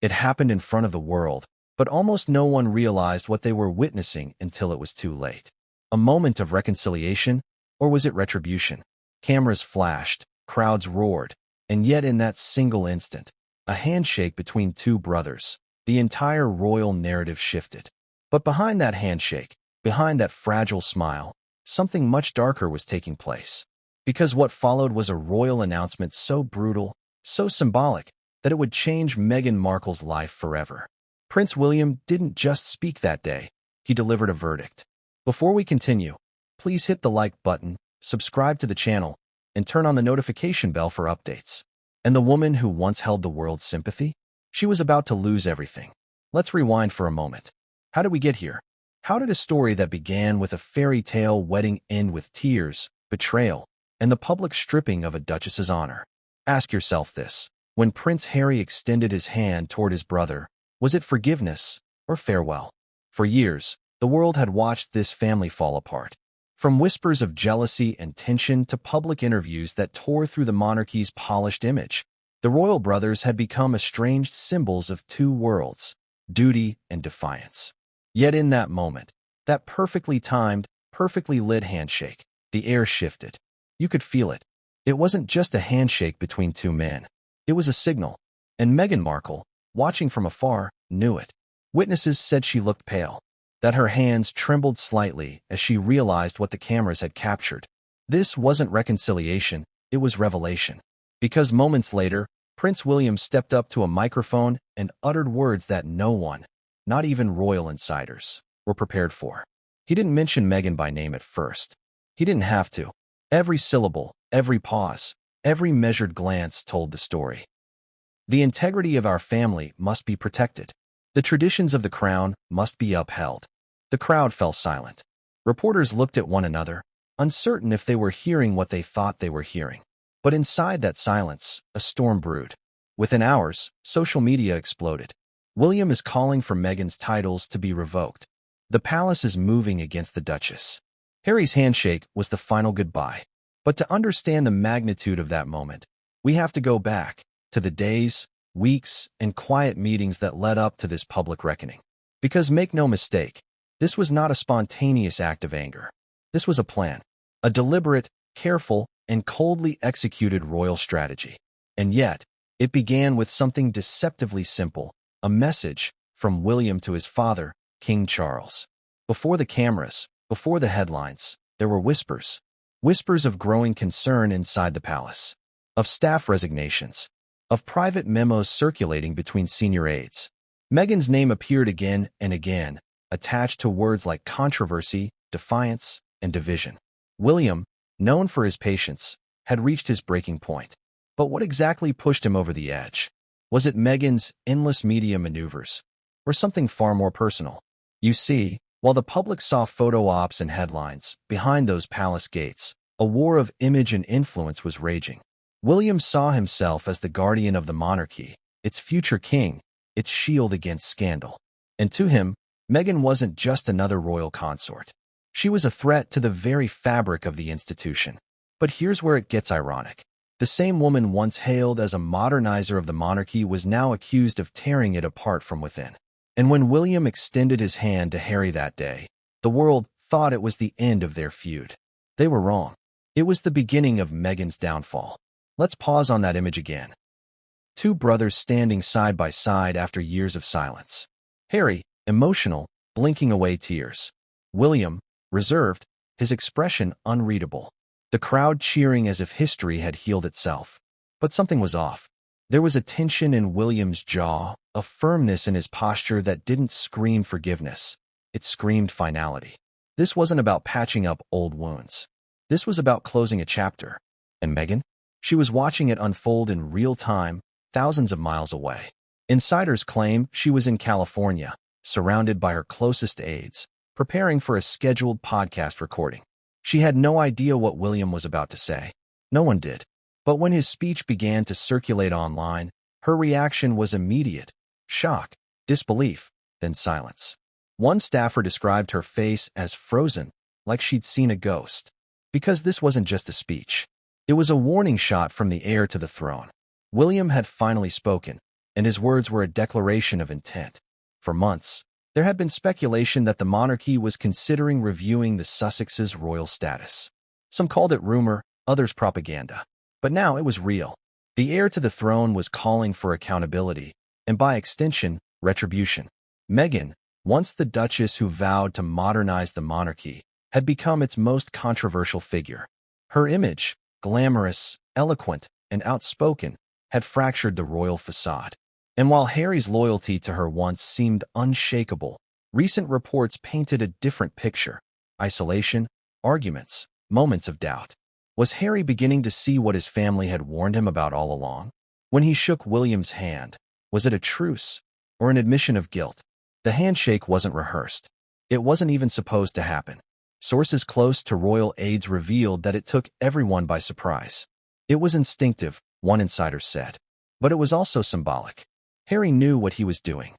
It happened in front of the world, but almost no one realized what they were witnessing until it was too late. A moment of reconciliation, or was it retribution? Cameras flashed, crowds roared, and yet in that single instant, a handshake between two brothers, the entire royal narrative shifted. But behind that handshake, behind that fragile smile, something much darker was taking place. Because what followed was a royal announcement so brutal, so symbolic, that it would change Meghan Markle's life forever. Prince William didn't just speak that day, he delivered a verdict. Before we continue, please hit the like button, subscribe to the channel, and turn on the notification bell for updates. And the woman who once held the world's sympathy? She was about to lose everything. Let's rewind for a moment. How did we get here? How did a story that began with a fairy tale wedding end with tears, betrayal, and the public stripping of a duchess's honor? Ask yourself this. When Prince Harry extended his hand toward his brother, was it forgiveness or farewell? For years, the world had watched this family fall apart. From whispers of jealousy and tension to public interviews that tore through the monarchy's polished image, the royal brothers had become estranged symbols of two worlds, duty and defiance. Yet in that moment, that perfectly timed, perfectly lit handshake, the air shifted. You could feel it. It wasn't just a handshake between two men. It was a signal, and Meghan Markle, watching from afar, knew it. Witnesses said she looked pale, that her hands trembled slightly as she realized what the cameras had captured. This wasn't reconciliation, it was revelation. Because moments later, Prince William stepped up to a microphone and uttered words that no one, not even royal insiders, were prepared for. He didn't mention Meghan by name at first. He didn't have to. Every syllable, every pause, every measured glance told the story. The integrity of our family must be protected. The traditions of the crown must be upheld. The crowd fell silent. Reporters looked at one another, uncertain if they were hearing what they thought they were hearing. But inside that silence, a storm brewed. Within hours, social media exploded. William is calling for Meghan's titles to be revoked. The palace is moving against the Duchess. Harry's handshake was the final goodbye. But to understand the magnitude of that moment, we have to go back to the days, weeks, and quiet meetings that led up to this public reckoning. Because make no mistake, this was not a spontaneous act of anger. This was a plan, a deliberate, careful, and coldly executed royal strategy. And yet, it began with something deceptively simple, a message from William to his father, King Charles. Before the cameras, before the headlines, there were whispers. Whispers of growing concern inside the palace, of staff resignations, of private memos circulating between senior aides. Meghan's name appeared again and again, attached to words like controversy, defiance, and division. William, known for his patience, had reached his breaking point. But what exactly pushed him over the edge? Was it Meghan's endless media maneuvers, or something far more personal? You see, while the public saw photo ops and headlines, behind those palace gates, a war of image and influence was raging. William saw himself as the guardian of the monarchy, its future king, its shield against scandal. And to him, Meghan wasn't just another royal consort. She was a threat to the very fabric of the institution. But here's where it gets ironic. The same woman once hailed as a modernizer of the monarchy was now accused of tearing it apart from within. And when William extended his hand to Harry that day, the world thought it was the end of their feud. They were wrong. It was the beginning of Meghan's downfall. Let's pause on that image again. Two brothers standing side by side after years of silence. Harry, emotional, blinking away tears. William, reserved, his expression unreadable. The crowd cheering as if history had healed itself. But something was off. There was a tension in William's jaw, a firmness in his posture that didn't scream forgiveness. It screamed finality. This wasn't about patching up old wounds. This was about closing a chapter. And Meghan? She was watching it unfold in real time, thousands of miles away. Insiders claim she was in California, surrounded by her closest aides, preparing for a scheduled podcast recording. She had no idea what William was about to say. No one did. But when his speech began to circulate online, her reaction was immediate: shock, disbelief, then silence. One staffer described her face as frozen, like she'd seen a ghost. Because this wasn't just a speech. It was a warning shot from the heir to the throne. William had finally spoken, and his words were a declaration of intent. For months, there had been speculation that the monarchy was considering reviewing the Sussexes' royal status. Some called it rumor, others propaganda. But now it was real. The heir to the throne was calling for accountability, and by extension, retribution. Meghan, once the duchess who vowed to modernize the monarchy, had become its most controversial figure. Her image, glamorous, eloquent, and outspoken, had fractured the royal facade. And while Harry's loyalty to her once seemed unshakable, recent reports painted a different picture. Isolation, arguments, moments of doubt. Was Harry beginning to see what his family had warned him about all along? When he shook William's hand, was it a truce or an admission of guilt? The handshake wasn't rehearsed. It wasn't even supposed to happen. Sources close to royal aides revealed that it took everyone by surprise. It was instinctive, one insider said. But it was also symbolic. Harry knew what he was doing.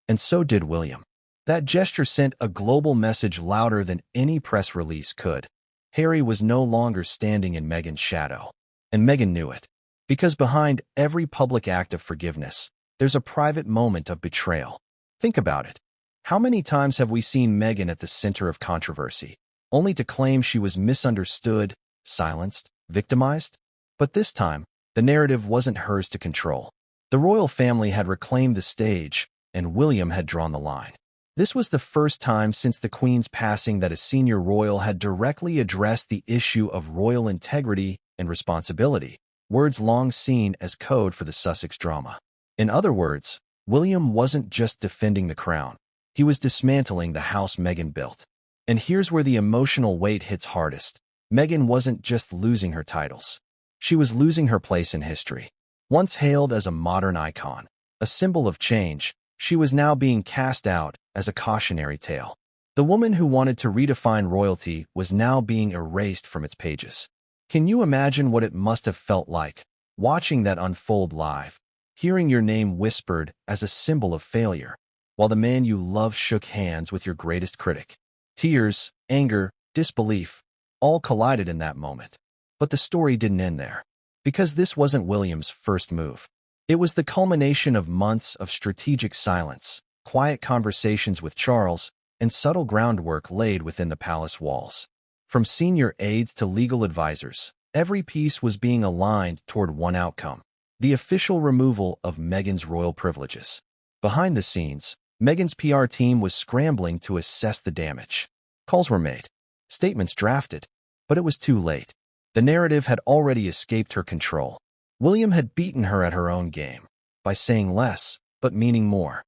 And so did William. That gesture sent a global message louder than any press release could. Harry was no longer standing in Meghan's shadow. And Meghan knew it. Because behind every public act of forgiveness, there's a private moment of betrayal. Think about it. How many times have we seen Meghan at the center of controversy, only to claim she was misunderstood, silenced, victimized? But this time, the narrative wasn't hers to control. The royal family had reclaimed the stage, and William had drawn the line. This was the first time since the Queen's passing that a senior royal had directly addressed the issue of royal integrity and responsibility, words long seen as code for the Sussex drama. In other words, William wasn't just defending the crown. He was dismantling the house Meghan built. And here's where the emotional weight hits hardest. Meghan wasn't just losing her titles. She was losing her place in history. Once hailed as a modern icon, a symbol of change, she was now being cast out as a cautionary tale. The woman who wanted to redefine royalty was now being erased from its pages. Can you imagine what it must have felt like, watching that unfold live, hearing your name whispered as a symbol of failure, while the man you love shook hands with your greatest critic? Tears, anger, disbelief, all collided in that moment. But the story didn't end there. Because this wasn't William's first move. It was the culmination of months of strategic silence, quiet conversations with Charles, and subtle groundwork laid within the palace walls. From senior aides to legal advisors, every piece was being aligned toward one outcome: the official removal of Meghan's royal privileges. Behind the scenes, Meghan's PR team was scrambling to assess the damage. Calls were made, statements drafted, but it was too late. The narrative had already escaped her control. William had beaten her at her own game, by saying less, but meaning more.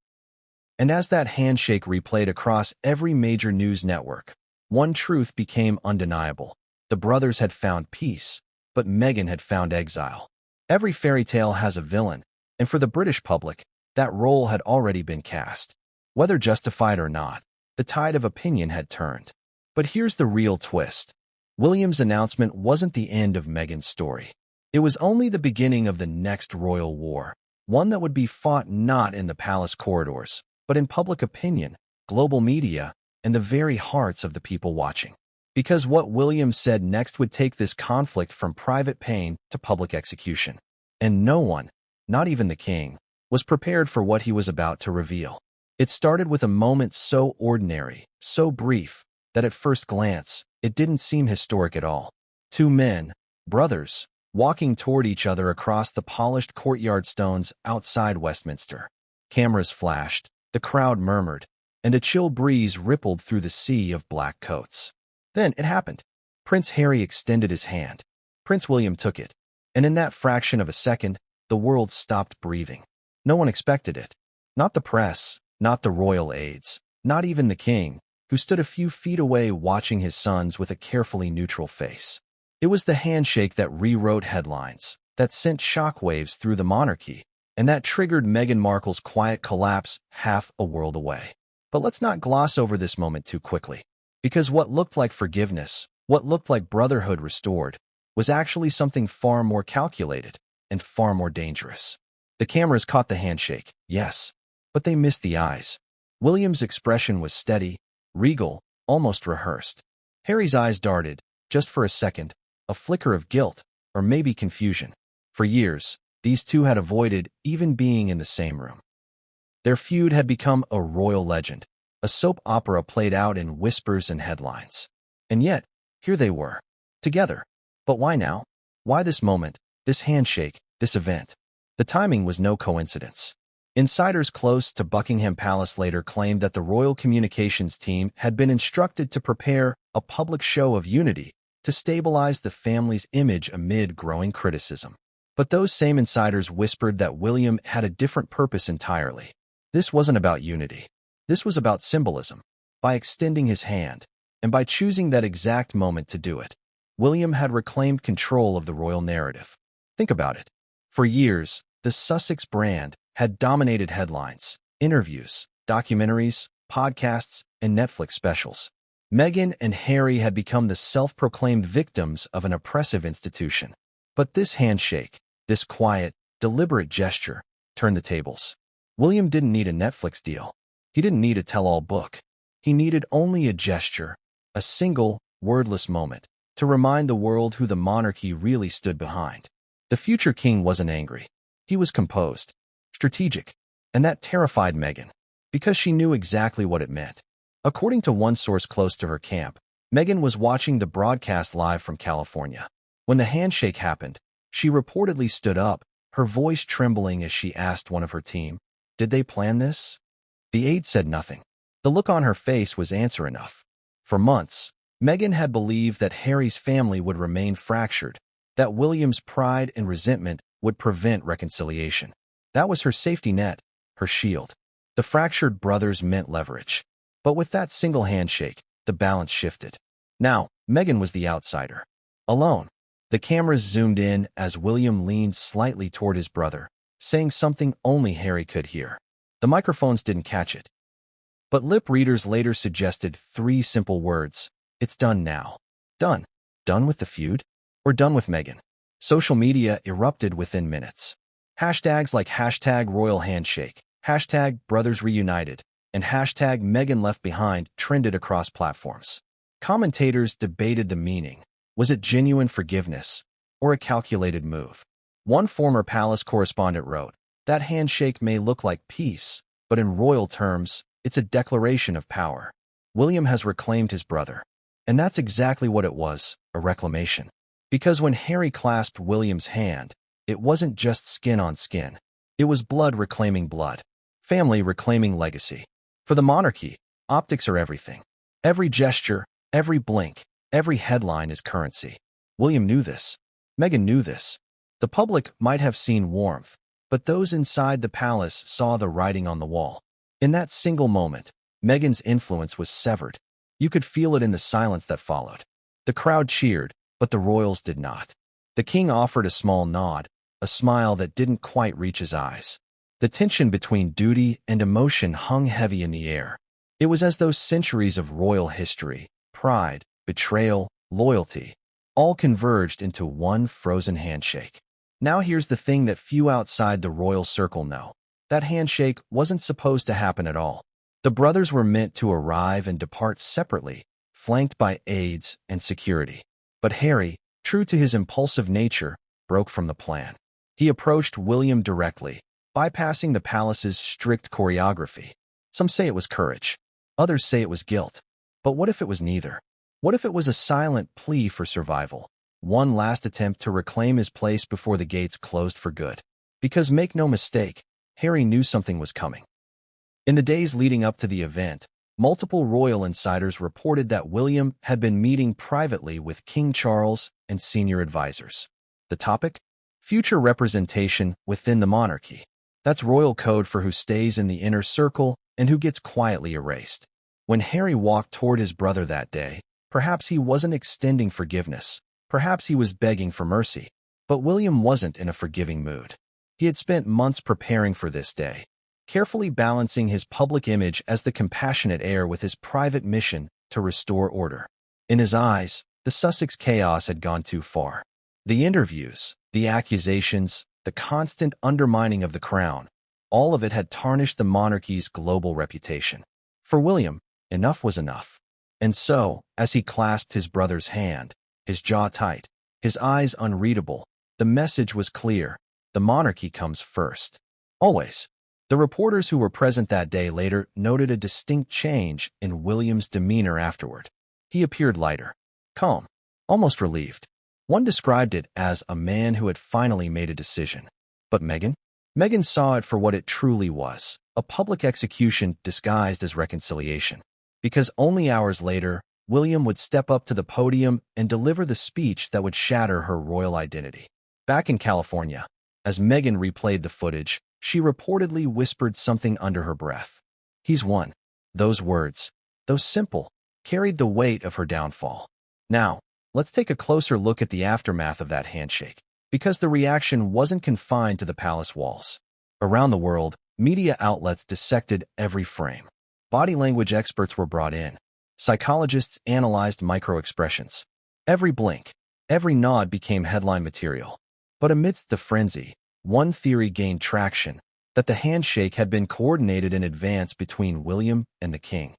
And as that handshake replayed across every major news network, one truth became undeniable. The brothers had found peace, but Meghan had found exile. Every fairy tale has a villain, and for the British public, that role had already been cast. Whether justified or not, the tide of opinion had turned. But here's the real twist. William's announcement wasn't the end of Meghan's story. It was only the beginning of the next royal war, one that would be fought not in the palace corridors, but in public opinion, global media, and the very hearts of the people watching. Because what William said next would take this conflict from private pain to public execution. And no one, not even the king, was prepared for what he was about to reveal. It started with a moment so ordinary, so brief, that at first glance, it didn't seem historic at all. Two men, brothers, walking toward each other across the polished courtyard stones outside Westminster. Cameras flashed, the crowd murmured, and a chill breeze rippled through the sea of black coats. Then it happened. Prince Harry extended his hand. Prince William took it, and in that fraction of a second, the world stopped breathing. No one expected it. Not the press, not the royal aides, not even the king, who stood a few feet away watching his sons with a carefully neutral face. It was the handshake that rewrote headlines, that sent shockwaves through the monarchy, and that triggered Meghan Markle's quiet collapse half a world away. But let's not gloss over this moment too quickly. Because what looked like forgiveness, what looked like brotherhood restored, was actually something far more calculated and far more dangerous. The cameras caught the handshake, yes, but they missed the eyes. William's expression was steady, regal, almost rehearsed. Harry's eyes darted, just for a second, a flicker of guilt, or maybe confusion. For years, these two had avoided even being in the same room. Their feud had become a royal legend, a soap opera played out in whispers and headlines. And yet, here they were, together. But why now? Why this moment, this handshake, this event? The timing was no coincidence. Insiders close to Buckingham Palace later claimed that the royal communications team had been instructed to prepare a public show of unity to stabilize the family's image amid growing criticism. But those same insiders whispered that William had a different purpose entirely. This wasn't about unity. This was about symbolism. By extending his hand, and by choosing that exact moment to do it, William had reclaimed control of the royal narrative. Think about it. For years, the Sussex brand had dominated headlines, interviews, documentaries, podcasts, and Netflix specials. Meghan and Harry had become the self-proclaimed victims of an oppressive institution. But this handshake, this quiet, deliberate gesture, turned the tables. William didn't need a Netflix deal. He didn't need a tell-all book. He needed only a gesture, a single, wordless moment, to remind the world who the monarchy really stood behind. The future king wasn't angry. He was composed, strategic, and that terrified Meghan, because she knew exactly what it meant. According to one source close to her camp, Meghan was watching the broadcast live from California. When the handshake happened, she reportedly stood up, her voice trembling as she asked one of her team, "Did they plan this?" The aide said nothing. The look on her face was answer enough. For months, Meghan had believed that Harry's family would remain fractured, that William's pride and resentment would prevent reconciliation. That was her safety net, her shield. The fractured brothers meant leverage. But with that single handshake, the balance shifted. Now, Meghan was the outsider. Alone. The cameras zoomed in as William leaned slightly toward his brother, saying something only Harry could hear. The microphones didn't catch it. But lip readers later suggested 3 simple words. It's done now. Done. Done with the feud? Or done with Meghan? Social media erupted within minutes. Hashtags like #RoyalHandshake, #BrothersReunited, and #MeghanLeftBehind trended across platforms. Commentators debated the meaning. Was it genuine forgiveness or a calculated move? One former palace correspondent wrote, "That handshake may look like peace, but in royal terms, it's a declaration of power. William has reclaimed his brother." And that's exactly what it was, a reclamation. Because when Harry clasped William's hand, it wasn't just skin on skin. It was blood reclaiming blood, family reclaiming legacy. For the monarchy, optics are everything. Every gesture, every blink, every headline is currency. William knew this. Meghan knew this. The public might have seen warmth, but those inside the palace saw the writing on the wall. In that single moment, Meghan's influence was severed. You could feel it in the silence that followed. The crowd cheered, but the royals did not. The king offered a small nod, a smile that didn't quite reach his eyes. The tension between duty and emotion hung heavy in the air. It was as though centuries of royal history, pride, betrayal, loyalty, all converged into one frozen handshake. Now here's the thing that few outside the royal circle know. That handshake wasn't supposed to happen at all. The brothers were meant to arrive and depart separately, flanked by aides and security. But Harry, true to his impulsive nature, broke from the plan. He approached William directly, bypassing the palace's strict choreography. Some say it was courage. Others say it was guilt. But what if it was neither? What if it was a silent plea for survival? One last attempt to reclaim his place before the gates closed for good. Because make no mistake, Harry knew something was coming. In the days leading up to the event, multiple royal insiders reported that William had been meeting privately with King Charles and senior advisors. The topic? Future representation within the monarchy. That's royal code for who stays in the inner circle and who gets quietly erased. When Harry walked toward his brother that day, perhaps he wasn't extending forgiveness. Perhaps he was begging for mercy. But William wasn't in a forgiving mood. He had spent months preparing for this day, carefully balancing his public image as the compassionate heir with his private mission to restore order. In his eyes, the Sussex chaos had gone too far. The interviews, the accusations, the constant undermining of the crown, all of it had tarnished the monarchy's global reputation. For William, enough was enough. And so, as he clasped his brother's hand, his jaw tight, his eyes unreadable, the message was clear. the monarchy comes first. Always. The reporters who were present that day later noted a distinct change in William's demeanor afterward. He appeared lighter, calm, almost relieved. One described it as a man who had finally made a decision. But Meghan? Meghan saw it for what it truly was, a public execution disguised as reconciliation. Because only hours later, William would step up to the podium and deliver the speech that would shatter her royal identity. Back in California, as Meghan replayed the footage, she reportedly whispered something under her breath. "He's won." Those words, though simple, carried the weight of her downfall. Now, let's take a closer look at the aftermath of that handshake, because the reaction wasn't confined to the palace walls. Around the world, media outlets dissected every frame. Body language experts were brought in. Psychologists analyzed micro-expressions. Every blink, every nod became headline material. But amidst the frenzy, one theory gained traction, that the handshake had been coordinated in advance between William and the king.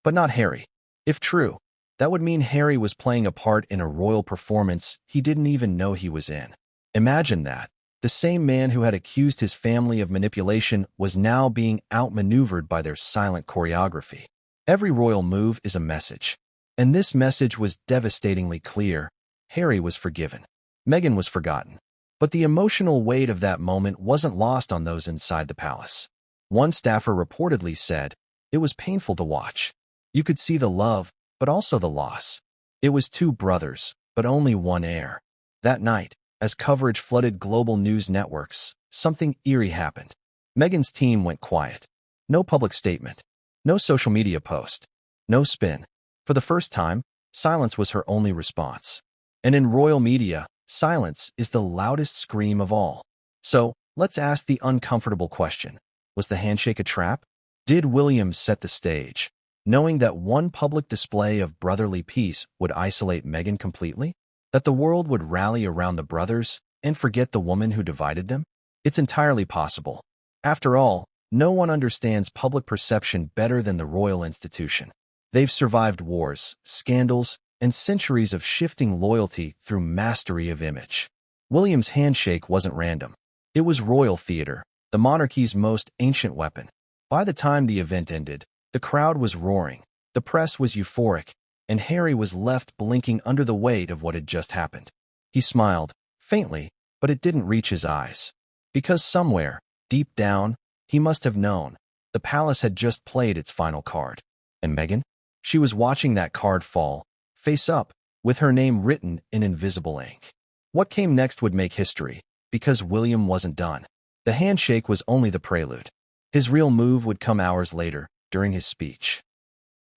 But not Harry. If true, that would mean Harry was playing a part in a royal performance he didn't even know he was in. Imagine that. The same man who had accused his family of manipulation was now being outmaneuvered by their silent choreography. Every royal move is a message. And this message was devastatingly clear. Harry was forgiven. Meghan was forgotten. But the emotional weight of that moment wasn't lost on those inside the palace. One staffer reportedly said, "It was painful to watch. You could see the love, but also the loss. It was two brothers, but only one heir." That night, as coverage flooded global news networks, something eerie happened. Meghan's team went quiet. No public statement. No social media post. No spin. For the first time, silence was her only response. And in royal media, silence is the loudest scream of all. So, let's ask the uncomfortable question. Was the handshake a trap? Did William set the stage, knowing that one public display of brotherly peace would isolate Meghan completely? That the world would rally around the brothers and forget the woman who divided them? It's entirely possible. After all, no one understands public perception better than the royal institution. They've survived wars, scandals, and centuries of shifting loyalty through mastery of image. William's handshake wasn't random. It was royal theater, the monarchy's most ancient weapon. By the time the event ended, the crowd was roaring, the press was euphoric, and Harry was left blinking under the weight of what had just happened. He smiled, faintly, but it didn't reach his eyes. Because somewhere, deep down, he must have known. The palace had just played its final card. And Meghan? She was watching that card fall, face up, with her name written in invisible ink. What came next would make history, because William wasn't done. The handshake was only the prelude. His real move would come hours later, during his speech,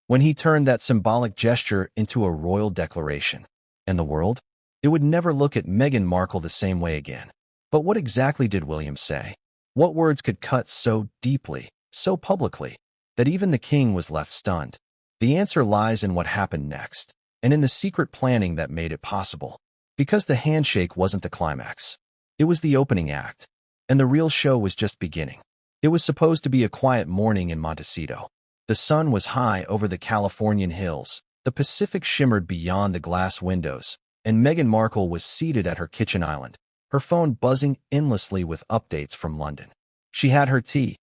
when he turned that symbolic gesture into a royal declaration. And the world? It would never look at Meghan Markle the same way again. But what exactly did William say? What words could cut so deeply, so publicly, that even the king was left stunned? The answer lies in what happened next, and in the secret planning that made it possible. Because the handshake wasn't the climax. It was the opening act, and the real show was just beginning. It was supposed to be a quiet morning in Montecito. The sun was high over the Californian hills, the Pacific shimmered beyond the glass windows, and Meghan Markle was seated at her kitchen island, her phone buzzing endlessly with updates from London. She had her tea,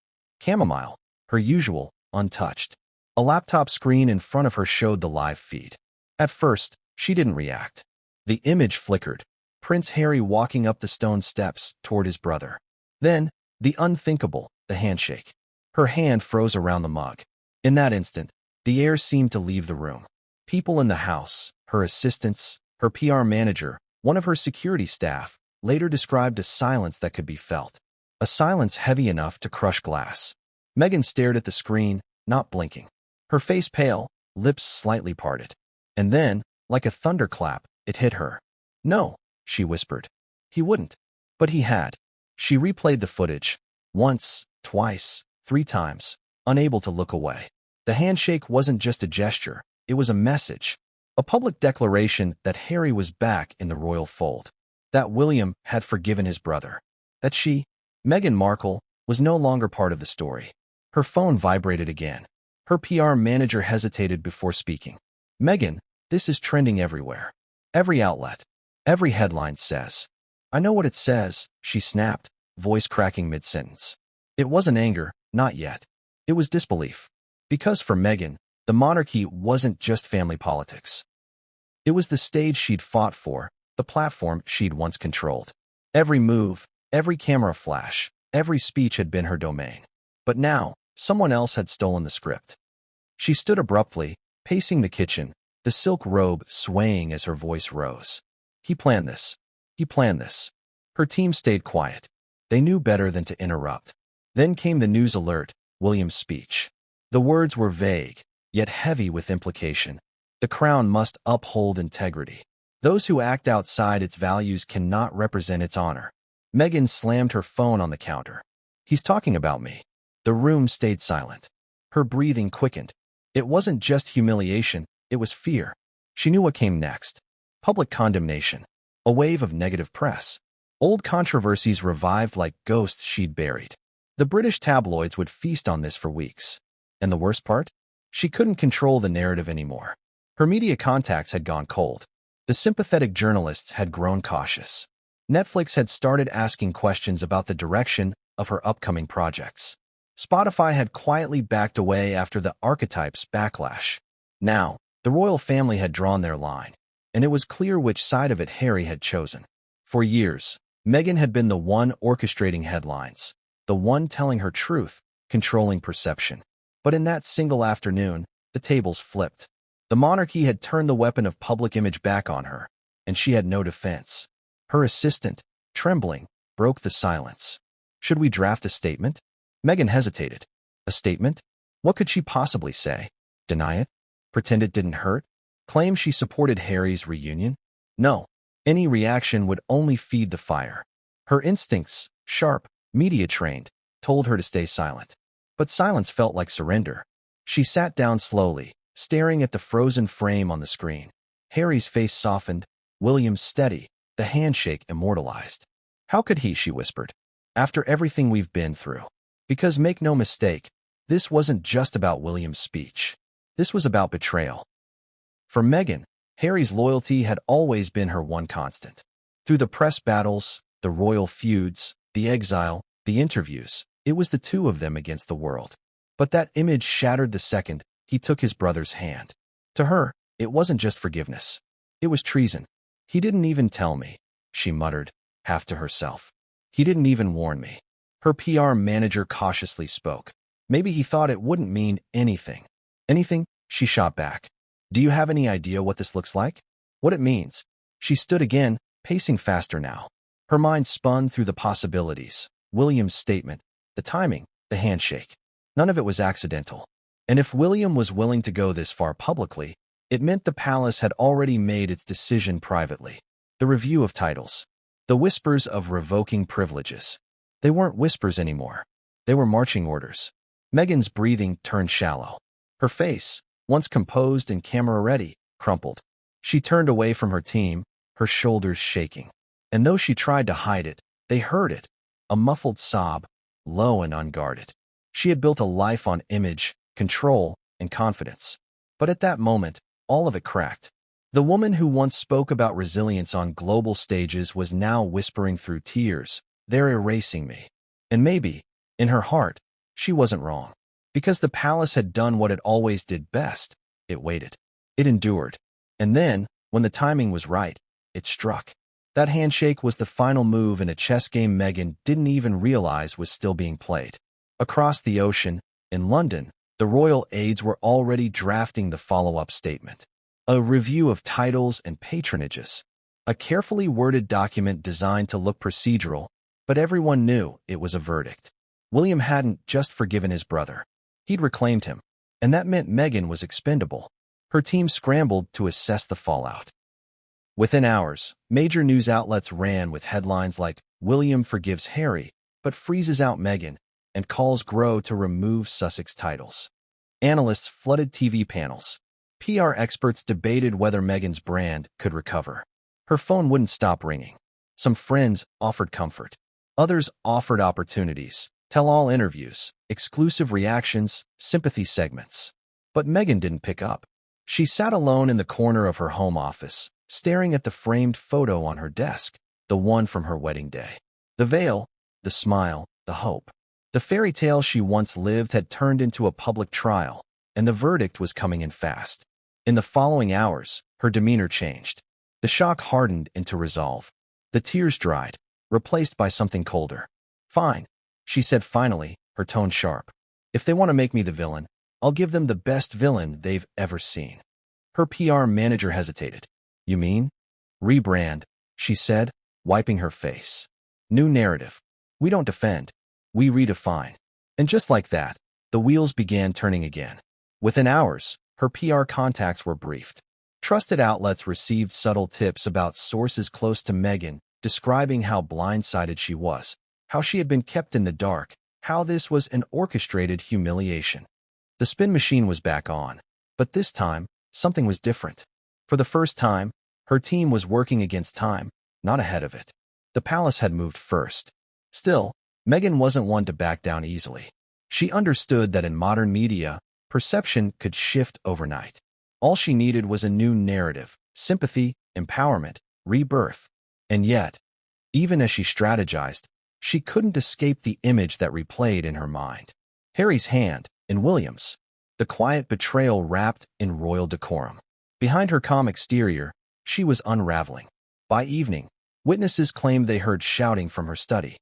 chamomile, her usual, untouched. A laptop screen in front of her showed the live feed. At first, she didn't react. The image flickered, Prince Harry walking up the stone steps toward his brother. Then, the unthinkable, the handshake. Her hand froze around the mug. In that instant, the air seemed to leave the room. People in the house, her assistants, her PR manager, one of her security staff, later described a silence that could be felt. A silence heavy enough to crush glass. Meghan stared at the screen, not blinking. Her face pale, lips slightly parted. And then, like a thunderclap, it hit her. "No," she whispered. "He wouldn't." But he had. She replayed the footage. Once, twice, 3 times. Unable to look away. The handshake wasn't just a gesture, it was a message. A public declaration that Harry was back in the royal fold. That William had forgiven his brother. That she, Meghan Markle, was no longer part of the story. Her phone vibrated again. Her PR manager hesitated before speaking. "Meghan, this is trending everywhere. Every outlet, every headline says." I know what it says, she snapped, voice cracking mid-sentence. It wasn't anger, not yet. It was disbelief. Because for Meghan, the monarchy wasn't just family politics. It was the stage she'd fought for, the platform she'd once controlled. Every move, every camera flash, every speech had been her domain. But now, someone else had stolen the script. She stood abruptly, pacing the kitchen, the silk robe swaying as her voice rose. He planned this. He planned this. Her team stayed quiet. They knew better than to interrupt. Then came the news alert, William's speech. The words were vague, yet heavy with implication. The crown must uphold integrity. Those who act outside its values cannot represent its honor. Meghan slammed her phone on the counter. He's talking about me. The room stayed silent. Her breathing quickened. It wasn't just humiliation, it was fear. She knew what came next. Public condemnation. A wave of negative press. Old controversies revived like ghosts she'd buried. The British tabloids would feast on this for weeks. And the worst part? She couldn't control the narrative anymore. Her media contacts had gone cold. The sympathetic journalists had grown cautious. Netflix had started asking questions about the direction of her upcoming projects. Spotify had quietly backed away after the archetypes backlash. Now, the royal family had drawn their line, and it was clear which side of it Harry had chosen. For years, Meghan had been the one orchestrating headlines, the one telling her truth, controlling perception. But in that single afternoon, the tables flipped. The monarchy had turned the weapon of public image back on her, and she had no defense. Her assistant, trembling, broke the silence. Should we draft a statement? Meghan hesitated. A statement? What could she possibly say? Deny it? Pretend it didn't hurt? Claim she supported Harry's reunion? No. Any reaction would only feed the fire. Her instincts, sharp, media-trained, told her to stay silent. But silence felt like surrender. She sat down slowly, staring at the frozen frame on the screen. Harry's face softened, William's steady, the handshake immortalized. How could he, she whispered, after everything we've been through? Because make no mistake, this wasn't just about William's speech. This was about betrayal. For Meghan, Harry's loyalty had always been her one constant. Through the press battles, the royal feuds, the exile, the interviews, it was the two of them against the world. But that image shattered the second he took his brother's hand. To her, it wasn't just forgiveness. It was treason. He didn't even tell me, she muttered, half to herself. He didn't even warn me. Her PR manager cautiously spoke. Maybe he thought it wouldn't mean anything. Anything? She shot back. Do you have any idea what this looks like? What it means? She stood again, pacing faster now. Her mind spun through the possibilities. William's statement, the timing, the handshake. None of it was accidental. And if William was willing to go this far publicly, it meant the palace had already made its decision privately. The review of titles. The whispers of revoking privileges. They weren't whispers anymore. They were marching orders. Meghan's breathing turned shallow. Her face, once composed and camera-ready, crumpled. She turned away from her team, her shoulders shaking. And though she tried to hide it, they heard it. A muffled sob, low and unguarded. She had built a life on image, control, and confidence. But at that moment, all of it cracked. The woman who once spoke about resilience on global stages was now whispering through tears, "They're erasing me." And maybe, in her heart, she wasn't wrong. Because the palace had done what it always did best. It waited. It endured. And then, when the timing was right, it struck. That handshake was the final move in a chess game Meghan didn't even realize was still being played. Across the ocean, in London, the royal aides were already drafting the follow-up statement. A review of titles and patronages. A carefully worded document designed to look procedural, but everyone knew it was a verdict. William hadn't just forgiven his brother. He'd reclaimed him, and that meant Meghan was expendable. Her team scrambled to assess the fallout. Within hours, major news outlets ran with headlines like, "William forgives Harry, but freezes out Meghan," and calls grow to remove Sussex titles. Analysts flooded TV panels. PR experts debated whether Meghan's brand could recover. Her phone wouldn't stop ringing. Some friends offered comfort. Others offered opportunities, tell-all interviews, exclusive reactions, sympathy segments. But Meghan didn't pick up. She sat alone in the corner of her home office, staring at the framed photo on her desk. the one from her wedding day. The veil, the smile, the hope. The fairy tale she once lived had turned into a public trial, and the verdict was coming in fast. In the following hours, her demeanor changed. The shock hardened into resolve. The tears dried, replaced by something colder. "Fine," she said finally, her tone sharp. "If they want to make me the villain, I'll give them the best villain they've ever seen." Her PR manager hesitated. "You mean?" "Rebrand," she said, wiping her face. "New narrative. We don't defend. We redefine." And just like that, the wheels began turning again. Within hours, her PR contacts were briefed. Trusted outlets received subtle tips about sources close to Meghan, describing how blindsided she was, how she had been kept in the dark, how this was an orchestrated humiliation. The spin machine was back on, but this time, something was different. For the first time, her team was working against time, not ahead of it. The palace had moved first. Still, Meghan wasn't one to back down easily. She understood that in modern media, perception could shift overnight. All she needed was a new narrative, sympathy, empowerment, rebirth. And yet, even as she strategized, she couldn't escape the image that replayed in her mind. Harry's hand, in William's. The quiet betrayal wrapped in royal decorum. Behind her calm exterior, she was unraveling. By evening, witnesses claimed they heard shouting from her study.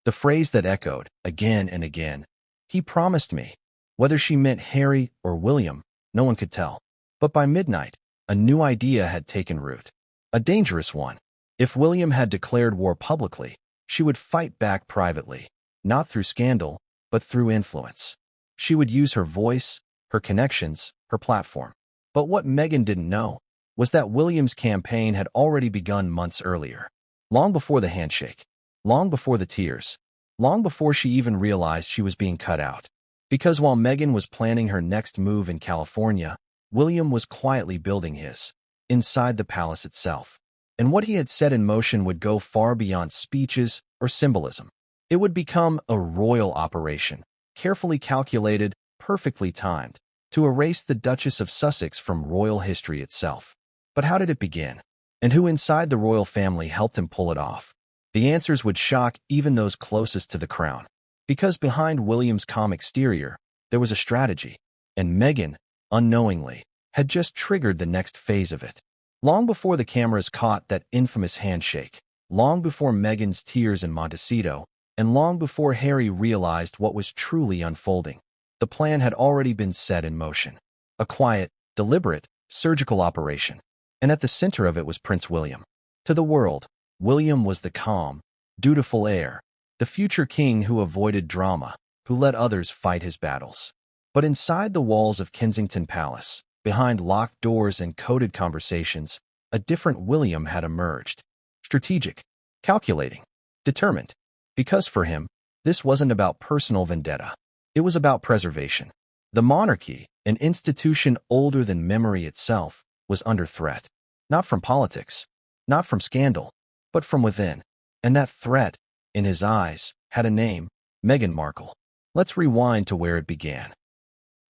The phrase that echoed, again and again, "He promised me." Whether she meant Harry or William, no one could tell. But by midnight, a new idea had taken root. A dangerous one. If William had declared war publicly, she would fight back privately, not through scandal, but through influence. She would use her voice, her connections, her platform. But what Meghan didn't know was that William's campaign had already begun months earlier. Long before the handshake, long before the tears, long before she even realized she was being cut out. Because while Meghan was planning her next move in California, William was quietly building his, inside the palace itself. And what he had set in motion would go far beyond speeches or symbolism. It would become a royal operation, carefully calculated, perfectly timed, to erase the Duchess of Sussex from royal history itself. But how did it begin? And who inside the royal family helped him pull it off? The answers would shock even those closest to the crown. Because behind William's calm exterior, there was a strategy, and Meghan, unknowingly, had just triggered the next phase of it. Long before the cameras caught that infamous handshake, long before Meghan's tears in Montecito, and long before Harry realized what was truly unfolding, the plan had already been set in motion. A quiet, deliberate, surgical operation. And at the center of it was Prince William. To the world, William was the calm, dutiful heir, the future king who avoided drama, who let others fight his battles. But inside the walls of Kensington Palace, behind locked doors and coded conversations, a different William had emerged. Strategic, calculating, determined. Because for him, this wasn't about personal vendetta. It was about preservation. The monarchy, an institution older than memory itself, was under threat. Not from politics, not from scandal, but from within. And that threat, in his eyes, had a name: Meghan Markle. Let's rewind to where it began.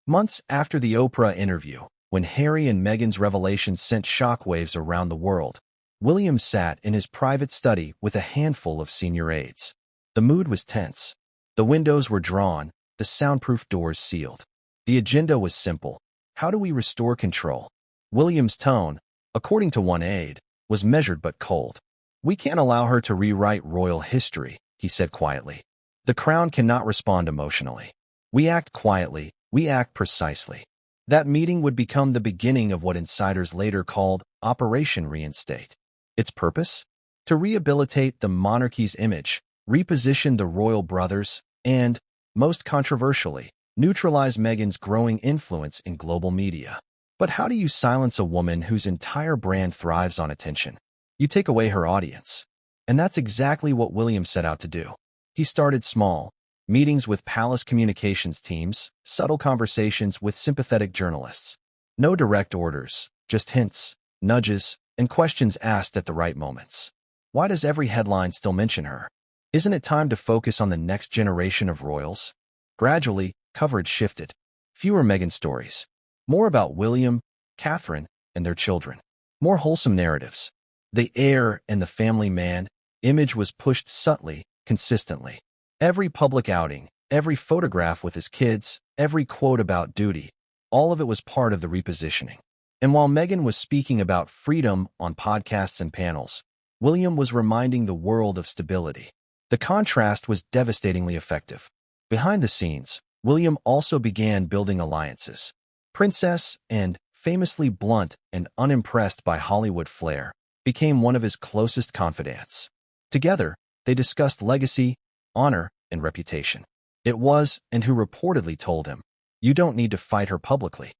Months after the Oprah interview, when Harry and Meghan's revelations sent shockwaves around the world, William sat in his private study with a handful of senior aides. The mood was tense. The windows were drawn, the soundproof doors sealed. The agenda was simple. How do we restore control? William's tone, according to one aide, was measured but cold. "We can't allow her to rewrite royal history," he said quietly. "The crown cannot respond emotionally. We act quietly, we act precisely." That meeting would become the beginning of what insiders later called Operation Reinstate. Its purpose? To rehabilitate the monarchy's image, reposition the royal brothers, and, most controversially, neutralize Meghan's growing influence in global media. But how do you silence a woman whose entire brand thrives on attention? You take away her audience. And that's exactly what William set out to do. He started small, meetings with palace communications teams, subtle conversations with sympathetic journalists. No direct orders, just hints, nudges, and questions asked at the right moments. Why does every headline still mention her? Isn't it time to focus on the next generation of royals? Gradually, coverage shifted. Fewer Meghan stories. More about William, Catherine, and their children. More wholesome narratives. The heir and the family man, image was pushed subtly, consistently. Every public outing, every photograph with his kids, every quote about duty, all of it was part of the repositioning. And while Meghan was speaking about freedom on podcasts and panels, William was reminding the world of stability. The contrast was devastatingly effective. Behind the scenes, William also began building alliances. Princess, and famously blunt and unimpressed by Hollywood flair, became one of his closest confidants. Together, they discussed legacy, honor, and reputation. It was, and who reportedly told him, "You don't need to fight her publicly.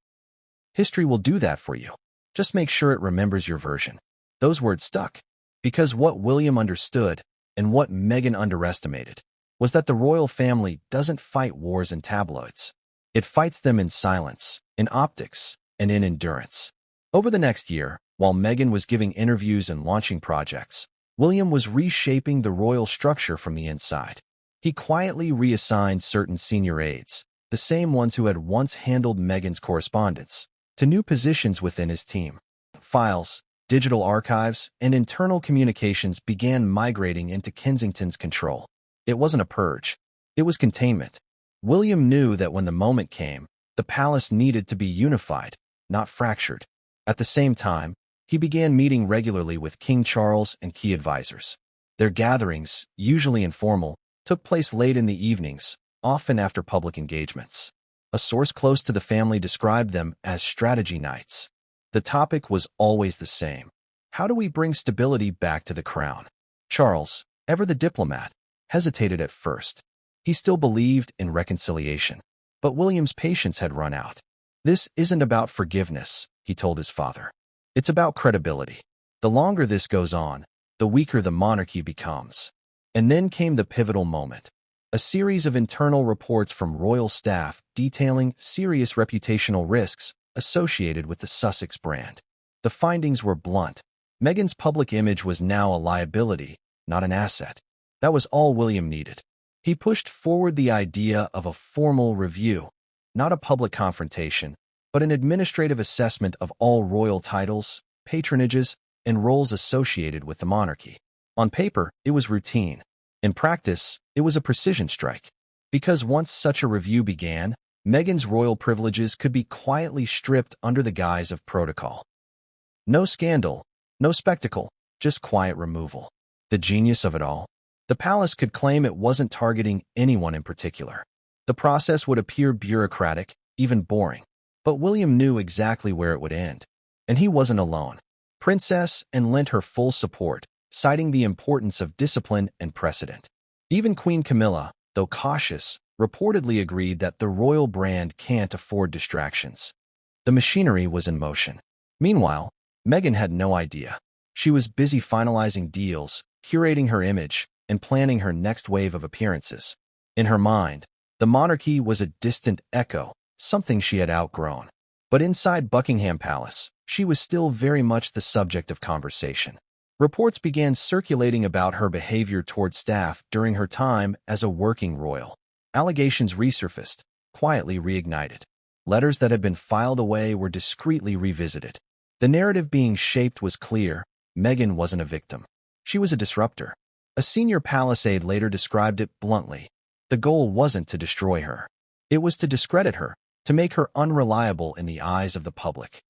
History will do that for you. Just make sure it remembers your version." Those words stuck, because what William understood, and what Meghan underestimated, was that the royal family doesn't fight wars in tabloids. It fights them in silence, in optics, and in endurance. Over the next year, while Meghan was giving interviews and launching projects, William was reshaping the royal structure from the inside. He quietly reassigned certain senior aides, the same ones who had once handled Meghan's correspondence, to new positions within his team. Files, digital archives, and internal communications began migrating into Kensington's control. It wasn't a purge. It was containment. William knew that when the moment came, the palace needed to be unified, not fractured. At the same time, he began meeting regularly with King Charles and key advisors. Their gatherings, usually informal, took place late in the evenings, often after public engagements. A source close to the family described them as strategy nights. The topic was always the same. How do we bring stability back to the crown? Charles, ever the diplomat, hesitated at first. He still believed in reconciliation. But William's patience had run out. "This isn't about forgiveness," he told his father. "It's about credibility. The longer this goes on, the weaker the monarchy becomes." And then came the pivotal moment. A series of internal reports from royal staff detailing serious reputational risks associated with the Sussex brand. The findings were blunt. Meghan's public image was now a liability, not an asset. That was all William needed. He pushed forward the idea of a formal review, not a public confrontation, but an administrative assessment of all royal titles, patronages, and roles associated with the monarchy. On paper, it was routine. In practice, it was a precision strike. Because once such a review began, Meghan's royal privileges could be quietly stripped under the guise of protocol. No scandal, no spectacle, just quiet removal. The genius of it all? The palace could claim it wasn't targeting anyone in particular. The process would appear bureaucratic, even boring. But William knew exactly where it would end. And he wasn't alone. Princess Anne lent her full support, citing the importance of discipline and precedent. Even Queen Camilla, though cautious, reportedly agreed that the royal brand can't afford distractions. The machinery was in motion. Meanwhile, Meghan had no idea. She was busy finalizing deals, curating her image, and planning her next wave of appearances. In her mind, the monarchy was a distant echo, something she had outgrown. But inside Buckingham Palace, she was still very much the subject of conversation. Reports began circulating about her behavior toward staff during her time as a working royal. Allegations resurfaced, quietly reignited. Letters that had been filed away were discreetly revisited. The narrative being shaped was clear. Meghan wasn't a victim. She was a disruptor. A senior palace aide later described it bluntly. The goal wasn't to destroy her. It was to discredit her, to make her unreliable in the eyes of the public.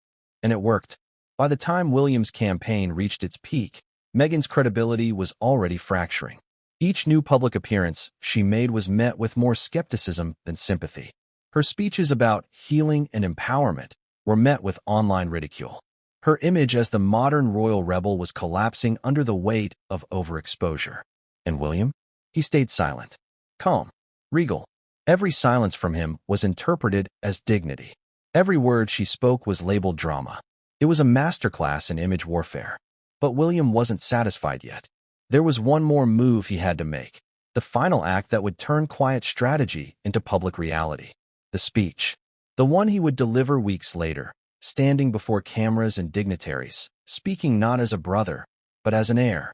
And it worked. By the time William's campaign reached its peak, Meghan's credibility was already fracturing. Each new public appearance she made was met with more skepticism than sympathy. Her speeches about healing and empowerment were met with online ridicule. Her image as the modern royal rebel was collapsing under the weight of overexposure. And William? He stayed silent. Calm. Regal. Every silence from him was interpreted as dignity. Every word she spoke was labeled drama. It was a masterclass in image warfare. But William wasn't satisfied yet. There was one more move he had to make. The final act that would turn quiet strategy into public reality. The speech. The one he would deliver weeks later, standing before cameras and dignitaries, speaking not as a brother, but as an heir.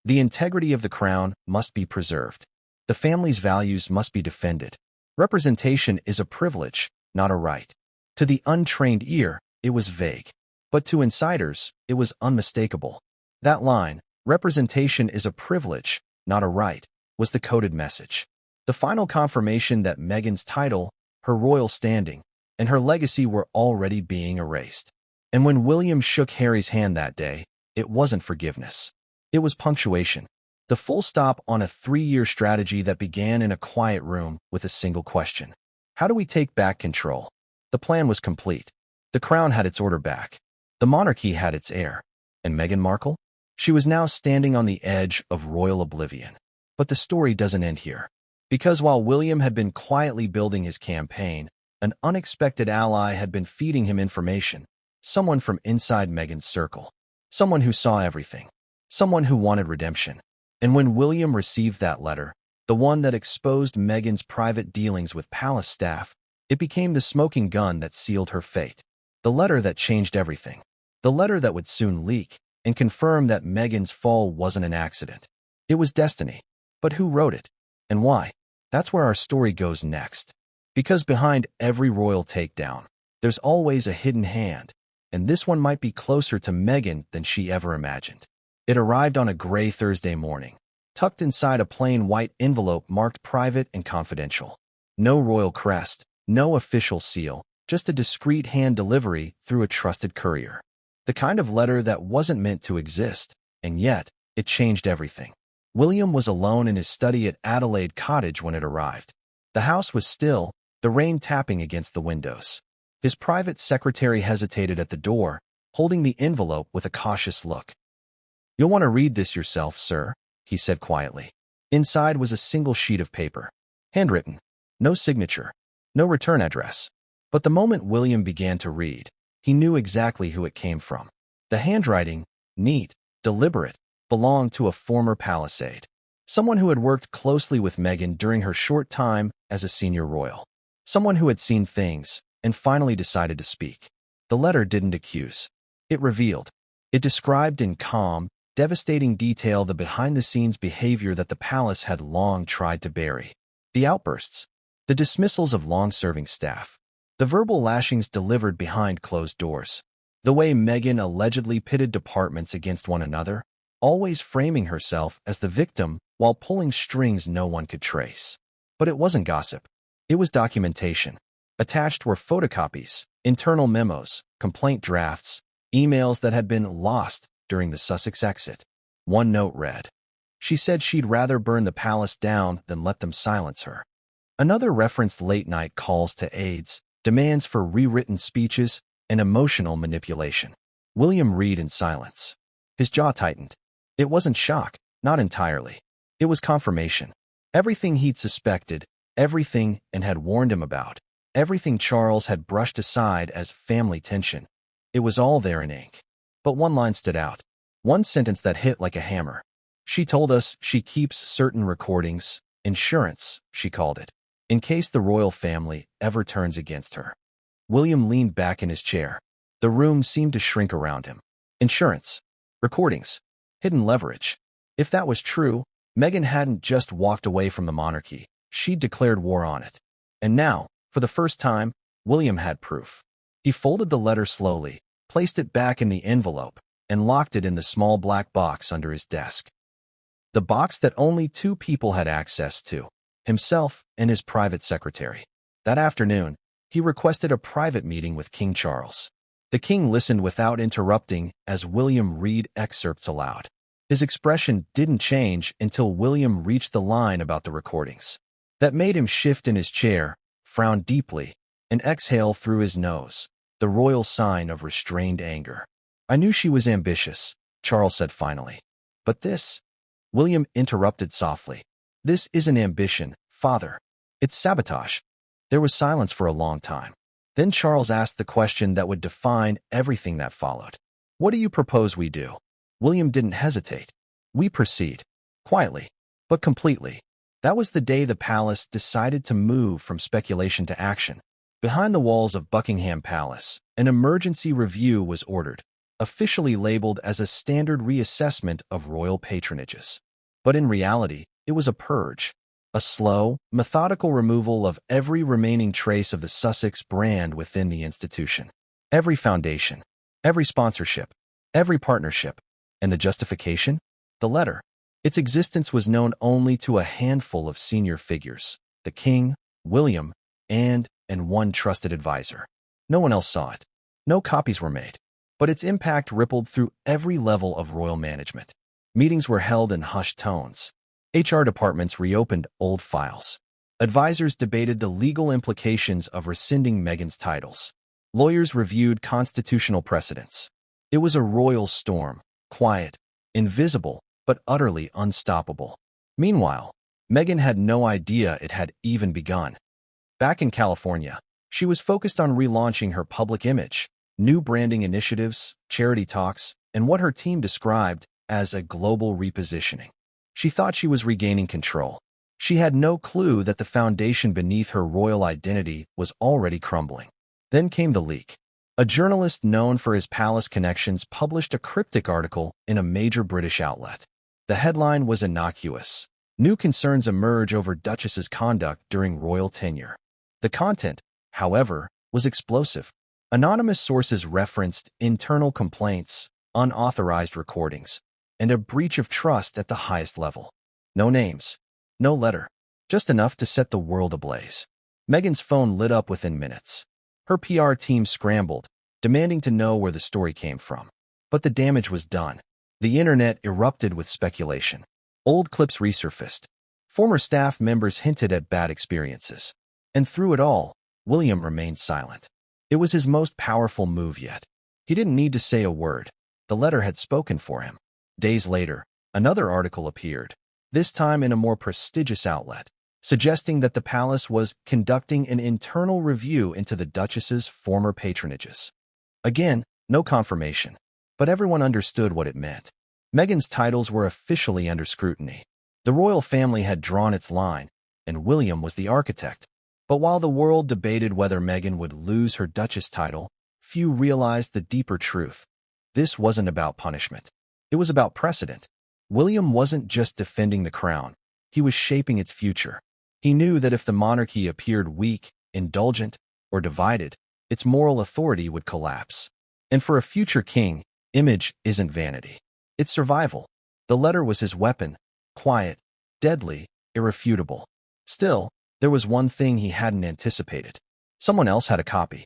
The integrity of the crown must be preserved. The family's values must be defended. Representation is a privilege, not a right. To the untrained ear, it was vague. But to insiders, it was unmistakable. That line, Representation is a privilege, not a right, was the coded message. The final confirmation that Meghan's title, her royal standing, and her legacy were already being erased. And when William shook Harry's hand that day, it wasn't forgiveness. It was punctuation. The full stop on a 3-year strategy that began in a quiet room with a single question. How do we take back control? The plan was complete. The crown had its order back. The monarchy had its heir. And Meghan Markle? She was now standing on the edge of royal oblivion. But the story doesn't end here. Because while William had been quietly building his campaign, an unexpected ally had been feeding him information. Someone from inside Meghan's circle. Someone who saw everything. Someone who wanted redemption. And when William received that letter, the one that exposed Meghan's private dealings with palace staff, it became the smoking gun that sealed her fate. The letter that changed everything. The letter that would soon leak and confirm that Meghan's fall wasn't an accident. It was destiny. But who wrote it? And why? That's where our story goes next. Because behind every royal takedown, there's always a hidden hand, and this one might be closer to Meghan than she ever imagined. It arrived on a gray Thursday morning, tucked inside a plain white envelope marked private and confidential. No royal crest, no official seal, just a discreet hand delivery through a trusted courier. The kind of letter that wasn't meant to exist, and yet it changed everything. William was alone in his study at Adelaide Cottage when it arrived. The house was still, the rain tapping against the windows. His private secretary hesitated at the door, holding the envelope with a cautious look. "You'll want to read this yourself, sir," he said quietly. Inside was a single sheet of paper. Handwritten. No signature. No return address. But the moment William began to read, he knew exactly who it came from. The handwriting, neat, deliberate, belonged to a former palace aide. Someone who had worked closely with Meghan during her short time as a senior royal. Someone who had seen things and finally decided to speak. The letter didn't accuse. It revealed. It described in calm, devastating detail the behind-the-scenes behavior that the palace had long tried to bury. The outbursts. The dismissals of long-serving staff. The verbal lashings delivered behind closed doors. The way Meghan allegedly pitted departments against one another, always framing herself as the victim while pulling strings no one could trace. But it wasn't gossip. It was documentation. Attached were photocopies, internal memos, complaint drafts, emails that had been lost during the Sussex exit. One note read, "She said she'd rather burn the palace down than let them silence her." Another referenced late-night calls to aides, demands for rewritten speeches, and emotional manipulation. William read in silence. His jaw tightened. It wasn't shock, not entirely. It was confirmation. Everything he'd suspected, everything and had warned him about, everything Charles had brushed aside as family tension. It was all there in ink. But one line stood out. One sentence that hit like a hammer. "She told us she keeps certain recordings, insurance, she called it, in case the royal family ever turns against her." William leaned back in his chair. The room seemed to shrink around him. Insurance. Recordings. Hidden leverage. If that was true, Meghan hadn't just walked away from the monarchy. She'd declared war on it. And now, for the first time, William had proof. He folded the letter slowly, placed it back in the envelope, and locked it in the small black box under his desk. The box that only 2 people had access to, himself and his private secretary. That afternoon, he requested a private meeting with King Charles. The king listened without interrupting as William read excerpts aloud. His expression didn't change until William reached the line about the recordings. That made him shift in his chair, frown deeply, and exhale through his nose, the royal sign of restrained anger. "I knew she was ambitious," Charles said finally. "But this," William interrupted softly, "this isn't ambition, father. It's sabotage." There was silence for a long time. Then Charles asked the question that would define everything that followed. "What do you propose we do?" William didn't hesitate. "We proceed. Quietly, but completely." That was the day the palace decided to move from speculation to action. Behind the walls of Buckingham Palace, an emergency review was ordered, officially labeled as a standard reassessment of royal patronages. But in reality, it was a purge. A slow, methodical removal of every remaining trace of the Sussex brand within the institution. Every foundation, every sponsorship, every partnership. And the justification? The letter. Its existence was known only to a handful of senior figures, the king, William, and one trusted advisor. No one else saw it. No copies were made. But its impact rippled through every level of royal management. Meetings were held in hushed tones. HR departments reopened old files. Advisors debated the legal implications of rescinding Meghan's titles. Lawyers reviewed constitutional precedents. It was a royal storm, quiet, invisible, but utterly unstoppable. Meanwhile, Meghan had no idea it had even begun. Back in California, she was focused on relaunching her public image, new branding initiatives, charity talks, and what her team described as a global repositioning. She thought she was regaining control. She had no clue that the foundation beneath her royal identity was already crumbling. Then came the leak. A journalist known for his palace connections published a cryptic article in a major British outlet. The headline was innocuous. New concerns emerge over Duchess's conduct during royal tenure. The content, however, was explosive. Anonymous sources referenced internal complaints, unauthorized recordings, and a breach of trust at the highest level. No names, no letter, just enough to set the world ablaze. Meghan's phone lit up within minutes. Her PR team scrambled, demanding to know where the story came from. But the damage was done. The internet erupted with speculation. Old clips resurfaced. Former staff members hinted at bad experiences. And through it all, William remained silent. It was his most powerful move yet. He didn't need to say a word. The letter had spoken for him. Days later, another article appeared, this time in a more prestigious outlet, suggesting that the palace was conducting an internal review into the Duchess's former patronages. Again, no confirmation, but everyone understood what it meant. Meghan's titles were officially under scrutiny. The royal family had drawn its line, and William was the architect. But while the world debated whether Meghan would lose her Duchess title, few realized the deeper truth. This wasn't about punishment. It was about precedent. William wasn't just defending the crown. He was shaping its future. He knew that if the monarchy appeared weak, indulgent, or divided, its moral authority would collapse. And for a future king, image isn't vanity. It's survival. The letter was his weapon, quiet, deadly, irrefutable. Still, there was one thing he hadn't anticipated. Someone else had a copy.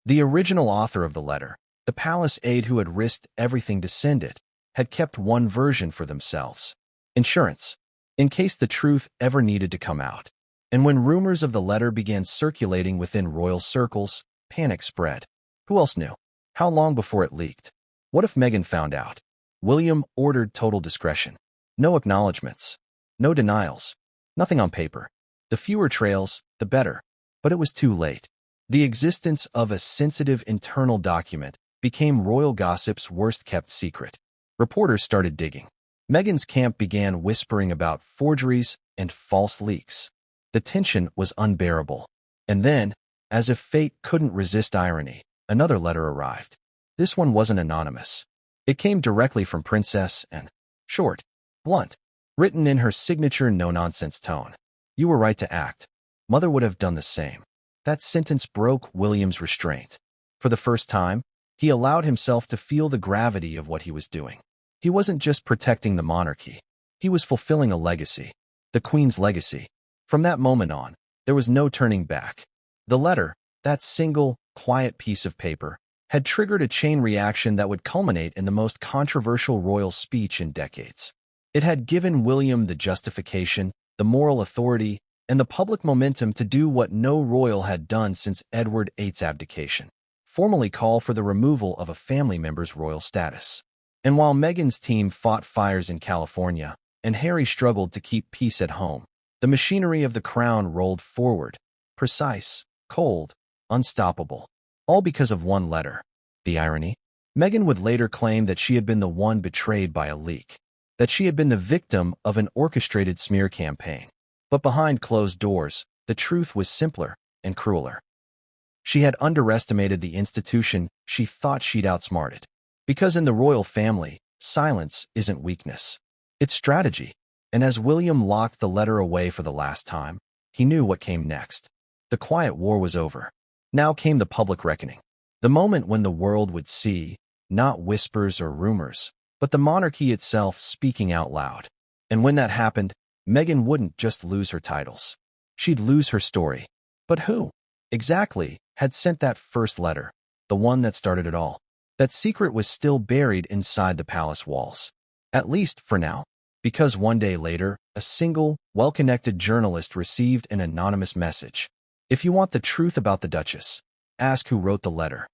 The original author of the letter, the palace aide who had risked everything to send it, had kept one version for themselves. Insurance, in case the truth ever needed to come out. And when rumors of the letter began circulating within royal circles, panic spread. Who else knew? How long before it leaked? What if Meghan found out? William ordered total discretion. No acknowledgments. No denials. Nothing on paper. The fewer trails, the better. But it was too late. The existence of a sensitive internal document became royal gossip's worst-kept secret. Reporters started digging. Meghan's camp began whispering about forgeries and false leaks. The tension was unbearable. And then, as if fate couldn't resist irony, another letter arrived. This one wasn't anonymous. It came directly from Princess and, short, blunt, written in her signature no-nonsense tone. You were right to act. Mother would have done the same. That sentence broke William's restraint. For the first time, he allowed himself to feel the gravity of what he was doing. He wasn't just protecting the monarchy. He was fulfilling a legacy. The Queen's legacy. From that moment on, there was no turning back. The letter, that single, quiet piece of paper, had triggered a chain reaction that would culminate in the most controversial royal speech in decades. It had given William the justification, the moral authority, and the public momentum to do what no royal had done since Edward VIII's abdication, formally call for the removal of a family member's royal status. And while Meghan's team fought fires in California, and Harry struggled to keep peace at home, the machinery of the crown rolled forward, precise, cold, unstoppable, all because of one letter. The irony? Meghan would later claim that she had been the one betrayed by a leak, that she had been the victim of an orchestrated smear campaign. But behind closed doors, the truth was simpler and crueler. She had underestimated the institution she thought she'd outsmarted. Because in the royal family, silence isn't weakness. It's strategy. And as William locked the letter away for the last time, he knew what came next. The quiet war was over. Now came the public reckoning. The moment when the world would see, not whispers or rumors, but the monarchy itself speaking out loud. And when that happened, Meghan wouldn't just lose her titles. She'd lose her story. But who, exactly, had sent that first letter, the one that started it all? That secret was still buried inside the palace walls. At least for now. Because one day later, a single, well-connected journalist received an anonymous message. If you want the truth about the Duchess, ask who wrote the letter.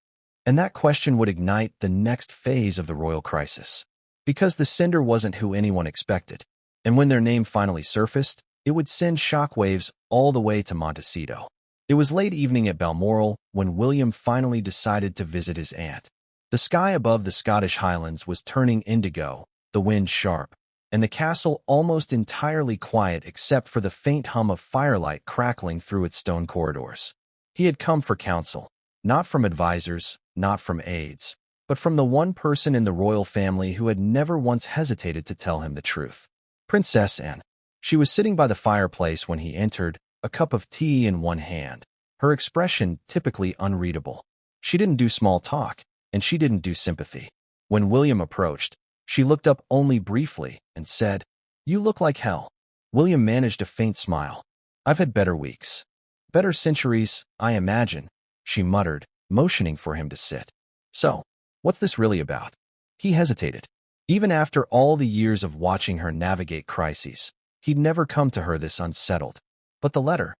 And that question would ignite the next phase of the royal crisis. Because the sender wasn't who anyone expected. And when their name finally surfaced, it would send shockwaves all the way to Montecito. It was late evening at Balmoral when William finally decided to visit his aunt. The sky above the Scottish Highlands was turning indigo, the wind sharp, and the castle almost entirely quiet except for the faint hum of firelight crackling through its stone corridors. He had come for counsel, not from advisors, not from aides, but from the one person in the royal family who had never once hesitated to tell him the truth. Princess Anne. She was sitting by the fireplace when he entered, a cup of tea in one hand, her expression typically unreadable. She didn't do small talk, and she didn't do sympathy. When William approached, she looked up only briefly and said, "You look like hell." William managed a faint smile. "I've had better weeks. Better centuries, I imagine," she muttered, motioning for him to sit. "So, what's this really about?" He hesitated. Even after all the years of watching her navigate crises, he'd never come to her this unsettled. But the letter,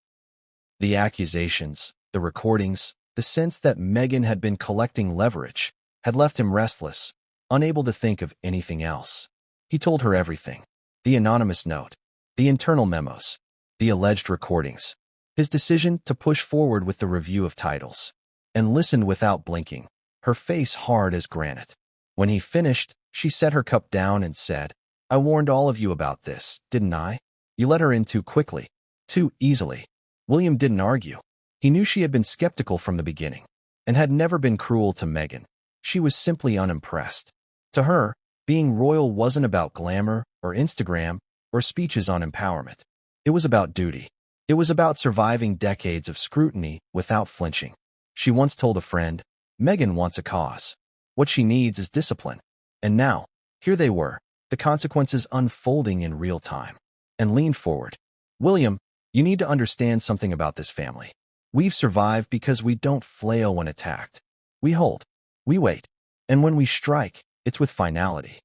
the accusations, the recordings, the sense that Meghan had been collecting leverage, had left him restless, unable to think of anything else. He told her everything. The anonymous note, the internal memos, the alleged recordings, his decision to push forward with the review of titles, and listened without blinking, her face hard as granite. When he finished, she set her cup down and said, "I warned all of you about this, didn't I? You let her in too quickly, too easily." William didn't argue. He knew she had been skeptical from the beginning, and had never been cruel to Meghan. She was simply unimpressed. To her, being royal wasn't about glamour or Instagram or speeches on empowerment. It was about duty. It was about surviving decades of scrutiny without flinching. She once told a friend, "Meghan wants a cause. What she needs is discipline." And now, here they were, the consequences unfolding in real time. And leaned forward. "William, you need to understand something about this family. We've survived because we don't flail when attacked. We hold. We wait. And when we strike, it's with finality."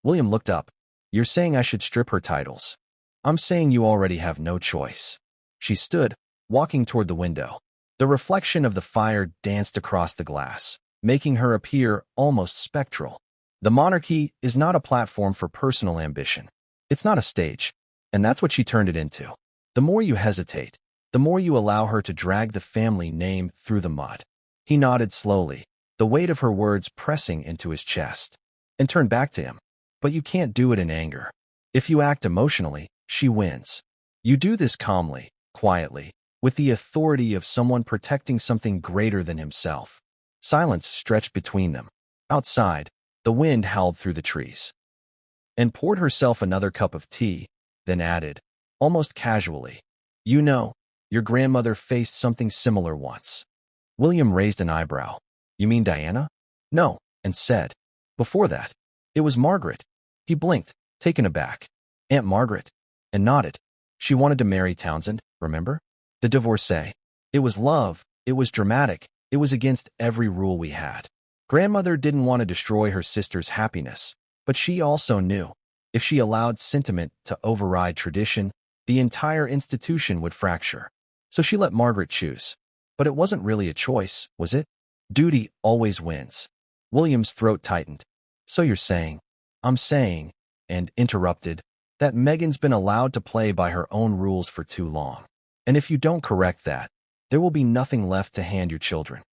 William looked up. "You're saying I should strip her titles?" "I'm saying you already have no choice." She stood, walking toward the window. The reflection of the fire danced across the glass, making her appear almost spectral. The monarchy is not a platform for personal ambition. It's not a stage. And that's what she turned it into. The more you hesitate, the more you allow her to drag the family name through the mud. He nodded slowly, the weight of her words pressing into his chest, and turned back to him. "But you can't do it in anger. If you act emotionally, she wins. You do this calmly, quietly, with the authority of someone protecting something greater than himself." Silence stretched between them. Outside, the wind howled through the trees. And poured herself another cup of tea, then added, almost casually, "You know, your grandmother faced something similar once." William raised an eyebrow. "You mean Diana?" "No," and said, "Before that, it was Margaret." He blinked, taken aback. "Aunt Margaret," and nodded. "She wanted to marry Townsend, remember? The divorcee. It was love, it was dramatic, it was against every rule we had. Grandmother didn't want to destroy her sister's happiness, but she also knew, if she allowed sentiment to override tradition, the entire institution would fracture. So she let Margaret choose. But it wasn't really a choice, was it? Duty always wins." William's throat tightened. "So you're saying—" "I'm saying," and interrupted, "that Meghan's been allowed to play by her own rules for too long. And if you don't correct that, there will be nothing left to hand your children."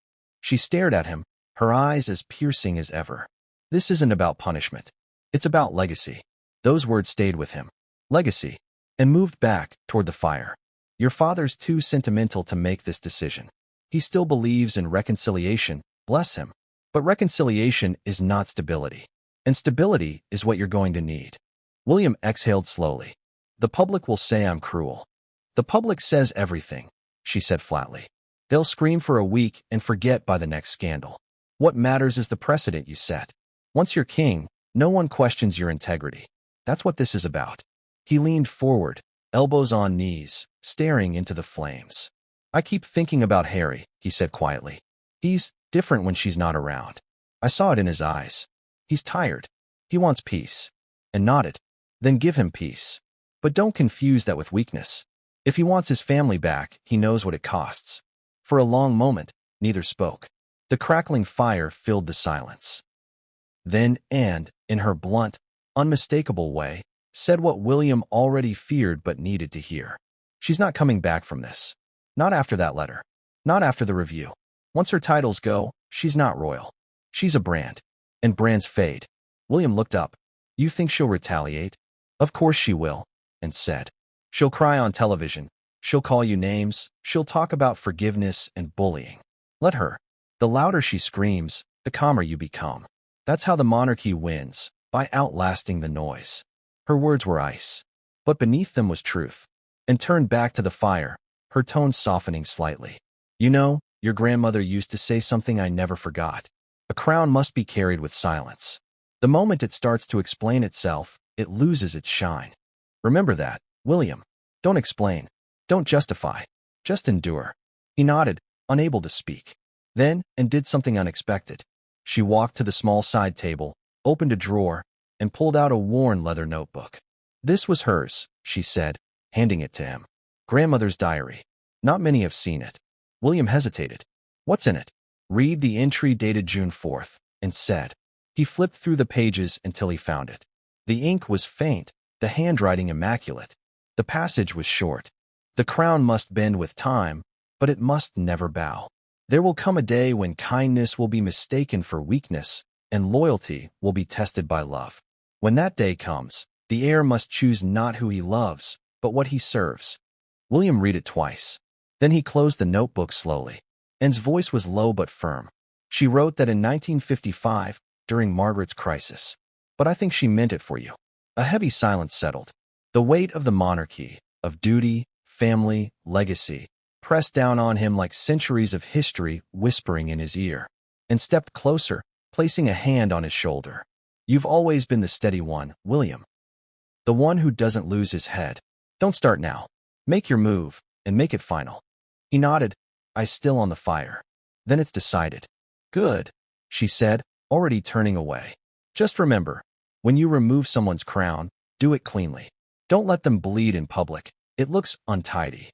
She stared at him, her eyes as piercing as ever. "This isn't about punishment. It's about legacy." Those words stayed with him. Legacy. And moved back toward the fire. "Your father's too sentimental to make this decision. He still believes in reconciliation, bless him. But reconciliation is not stability. And stability is what you're going to need." William exhaled slowly. "The public will say I'm cruel." "The public says everything," she said flatly. "They'll scream for a week and forget by the next scandal. What matters is the precedent you set. Once you're king, No one questions your integrity. That's what this is about. He leaned forward, elbows on knees, staring into the flames. I keep thinking about Harry, he said quietly. He's different when she's not around. I saw it in his eyes. He's tired. He wants peace. And nodded. Then give him peace. But don't confuse that with weakness. If he wants his family back, he knows what it costs. For a long moment, neither spoke. The crackling fire filled the silence. Then Anne, in her blunt, unmistakable way, said what William already feared but needed to hear. She's not coming back from this. Not after that letter. Not after the review. Once her titles go, she's not royal. She's a brand. And brands fade. William looked up. You think she'll retaliate? Of course she will, and said. She'll cry on television. She'll call you names. She'll talk about forgiveness and bullying. Let her. The louder she screams, the calmer you become. That's how the monarchy wins, by outlasting the noise. Her words were ice, but beneath them was truth. And turned back to the fire, her tone softening slightly. You know, your grandmother used to say something I never forgot. A crown must be carried with silence. The moment it starts to explain itself, it loses its shine. Remember that, William. Don't explain. Don't justify. Just endure. He nodded, unable to speak. Then, and did something unexpected. She walked to the small side table, opened a drawer, and pulled out a worn leather notebook. This was hers, she said, handing it to him. Grandmother's diary. Not many have seen it. William hesitated. What's in it? Read the entry dated June 4th, and said. He flipped through the pages until he found it. The ink was faint, the handwriting immaculate. The passage was short. The crown must bend with time, but it must never bow. There will come a day when kindness will be mistaken for weakness, and loyalty will be tested by love. When that day comes, the heir must choose not who he loves, but what he serves. William read it twice. Then he closed the notebook slowly. Anne's voice was low but firm. She wrote that in 1955, during Margaret's crisis. But I think she meant it for you. A heavy silence settled. The weight of the monarchy, of duty, family, legacy, pressed down on him like centuries of history whispering in his ear, and stepped closer, placing a hand on his shoulder. You've always been the steady one, William. The one who doesn't lose his head. Don't start now. Make your move, and make it final. He nodded, eyes still on the fire. Then it's decided. Good, she said, already turning away. Just remember, when you remove someone's crown, do it cleanly. Don't let them bleed in public. It looks untidy.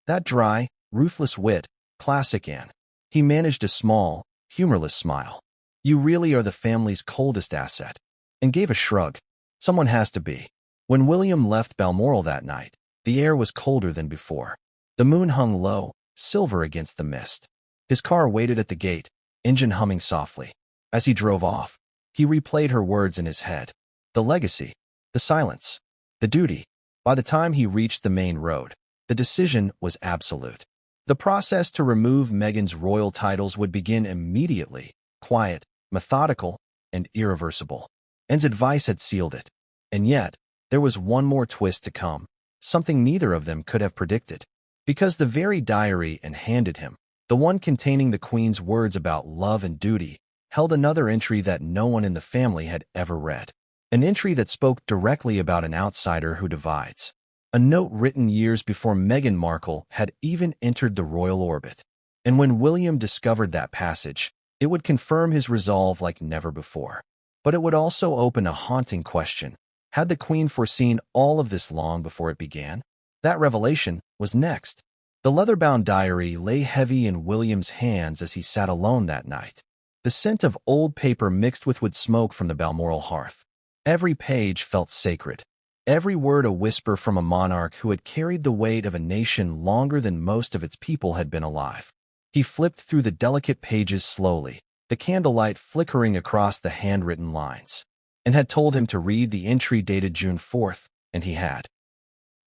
That dry, ruthless wit, classic Anne. He managed a small, humorless smile. You really are the family's coldest asset. And gave a shrug. Someone has to be. When William left Balmoral that night, the air was colder than before. The moon hung low, silver against the mist. His car waited at the gate, engine humming softly. As he drove off, he replayed her words in his head. The legacy, the silence, the duty. By the time he reached the main road, the decision was absolute. The process to remove Meghan's royal titles would begin immediately, quiet, methodical, and irreversible. Anne's advice had sealed it. And yet, there was one more twist to come, something neither of them could have predicted. Because the very diary Anne handed him, the one containing the Queen's words about love and duty, held another entry that no one in the family had ever read. An entry that spoke directly about an outsider who divides. A note written years before Meghan Markle had even entered the royal orbit. And when William discovered that passage, it would confirm his resolve like never before. But it would also open a haunting question. Had the Queen foreseen all of this long before it began? That revelation was next. The leather-bound diary lay heavy in William's hands as he sat alone that night. The scent of old paper mixed with wood smoke from the Balmoral hearth. Every page felt sacred. Every word a whisper from a monarch who had carried the weight of a nation longer than most of its people had been alive. He flipped through the delicate pages slowly, the candlelight flickering across the handwritten lines. And had told him to read the entry dated June 4th, and he had.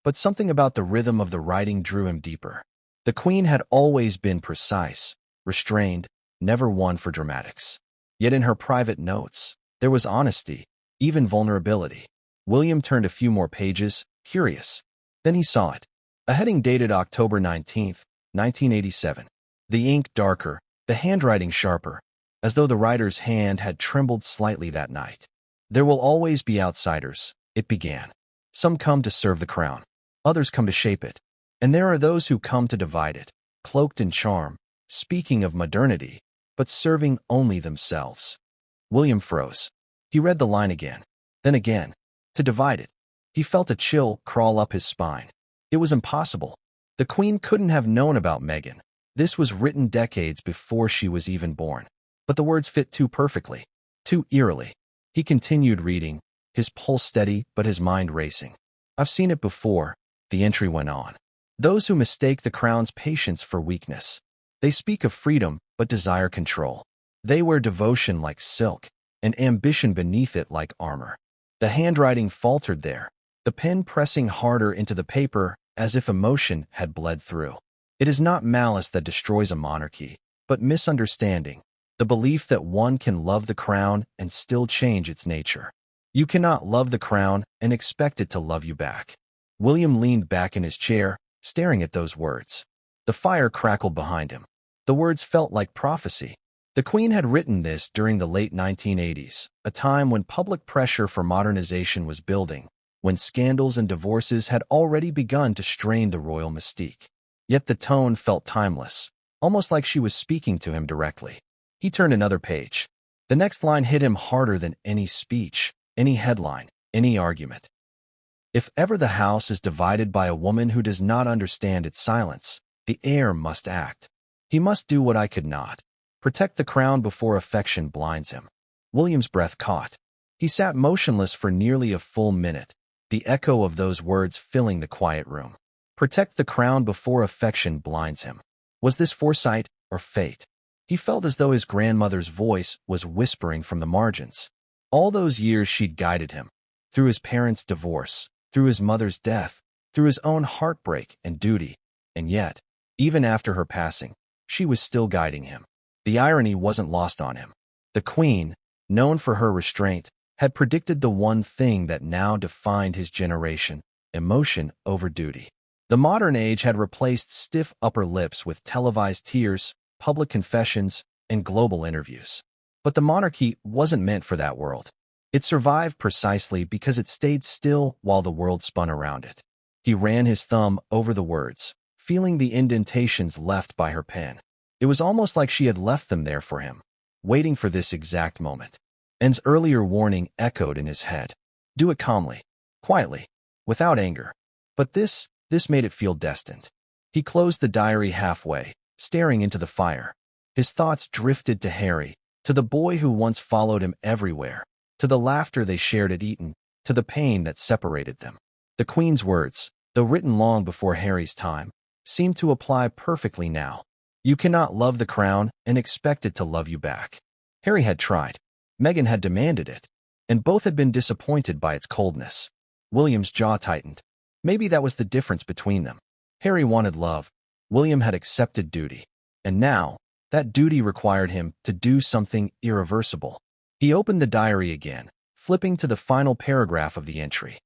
But something about the rhythm of the writing drew him deeper. The Queen had always been precise, restrained, never one for dramatics. Yet in her private notes, there was honesty, even vulnerability. William turned a few more pages, curious. Then he saw it. A heading dated October 19th, 1987. The ink darker, the handwriting sharper, as though the writer's hand had trembled slightly that night. There will always be outsiders, it began. Some come to serve the crown. Others come to shape it. And there are those who come to divide it, cloaked in charm, speaking of modernity, but serving only themselves. William froze. He read the line again, then again. To divide it. He felt a chill crawl up his spine. It was impossible. The Queen couldn't have known about Meghan. This was written decades before she was even born. But the words fit too perfectly, too eerily. He continued reading, his pulse steady but his mind racing. I've seen it before, the entry went on. Those who mistake the crown's patience for weakness. They speak of freedom but desire control. They wear devotion like silk, and ambition beneath it like armor. The handwriting faltered there, the pen pressing harder into the paper as if emotion had bled through. It is not malice that destroys a monarchy, but misunderstanding, the belief that one can love the crown and still change its nature. You cannot love the crown and expect it to love you back. William leaned back in his chair, staring at those words. The fire crackled behind him. The words felt like prophecy. The Queen had written this during the late 1980s, a time when public pressure for modernization was building, when scandals and divorces had already begun to strain the royal mystique. Yet the tone felt timeless, almost like she was speaking to him directly. He turned another page. The next line hit him harder than any speech, any headline, any argument. If ever the house is divided by a woman who does not understand its silence, the heir must act. He must do what I could not. Protect the crown before affection blinds him. William's breath caught. He sat motionless for nearly a full minute, the echo of those words filling the quiet room. Protect the crown before affection blinds him. Was this foresight or fate? He felt as though his grandmother's voice was whispering from the margins. All those years she'd guided him, through his parents' divorce, through his mother's death, through his own heartbreak and duty. And yet, even after her passing, she was still guiding him. The irony wasn't lost on him. The Queen, known for her restraint, had predicted the one thing that now defined his generation: emotion over duty. The modern age had replaced stiff upper lips with televised tears, public confessions, and global interviews. But the monarchy wasn't meant for that world. It survived precisely because it stayed still while the world spun around it. He ran his thumb over the words, feeling the indentations left by her pen. It was almost like she had left them there for him, waiting for this exact moment. Anne's earlier warning echoed in his head. Do it calmly, quietly, without anger. But this made it feel destined. He closed the diary halfway, staring into the fire. His thoughts drifted to Harry, to the boy who once followed him everywhere, to the laughter they shared at Eton, to the pain that separated them. The Queen's words, though written long before Harry's time, seemed to apply perfectly now. You cannot love the crown and expect it to love you back. Harry had tried. Meghan had demanded it, and both had been disappointed by its coldness. William's jaw tightened. Maybe that was the difference between them. Harry wanted love. William had accepted duty. And now, that duty required him to do something irreversible. He opened the diary again, flipping to the final paragraph of the entry.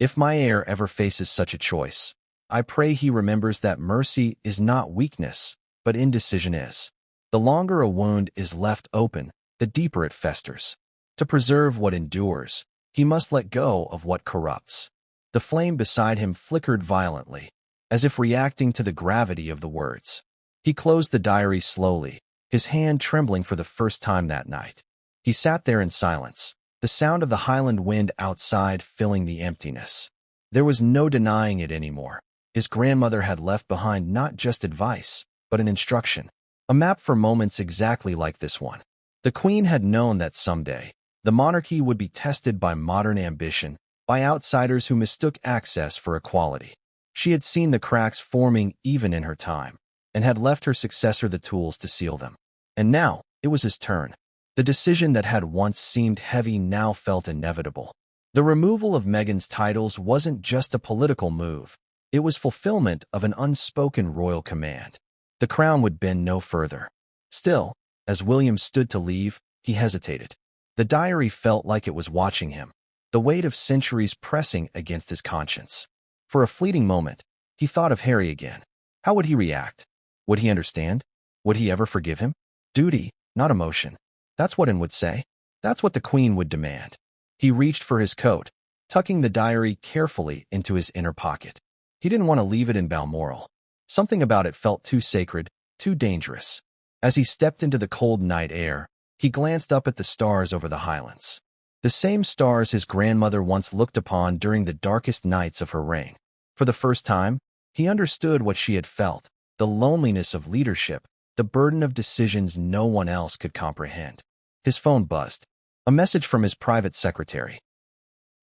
If my heir ever faces such a choice, I pray he remembers that mercy is not weakness, but indecision is. The longer a wound is left open, the deeper it festers. To preserve what endures, he must let go of what corrupts. The flame beside him flickered violently, as if reacting to the gravity of the words. He closed the diary slowly, his hand trembling for the first time that night. He sat there in silence, the sound of the Highland wind outside filling the emptiness. There was no denying it anymore. His grandmother had left behind not just advice, but an instruction, a map for moments exactly like this one. The Queen had known that someday, the monarchy would be tested by modern ambition, by outsiders who mistook access for equality. She had seen the cracks forming even in her time, and had left her successor the tools to seal them. And now, it was his turn. The decision that had once seemed heavy now felt inevitable. The removal of Meghan's titles wasn't just a political move. It was fulfillment of an unspoken royal command. The crown would bend no further. Still, as William stood to leave, he hesitated. The diary felt like it was watching him, the weight of centuries pressing against his conscience. For a fleeting moment, he thought of Harry again. How would he react? Would he understand? Would he ever forgive him? Duty, not emotion. That's what Anne would say. That's what the Queen would demand. He reached for his coat, tucking the diary carefully into his inner pocket. He didn't want to leave it in Balmoral. Something about it felt too sacred, too dangerous. As he stepped into the cold night air, he glanced up at the stars over the highlands. The same stars his grandmother once looked upon during the darkest nights of her reign. For the first time, he understood what she had felt, the loneliness of leadership, the burden of decisions no one else could comprehend. His phone buzzed. A message from his private secretary.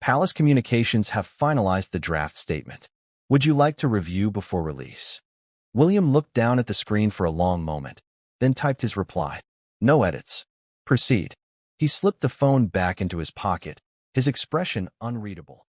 Palace Communications have finalized the draft statement. Would you like to review before release? William looked down at the screen for a long moment, then typed his reply. No edits. Proceed. He slipped the phone back into his pocket, his expression unreadable.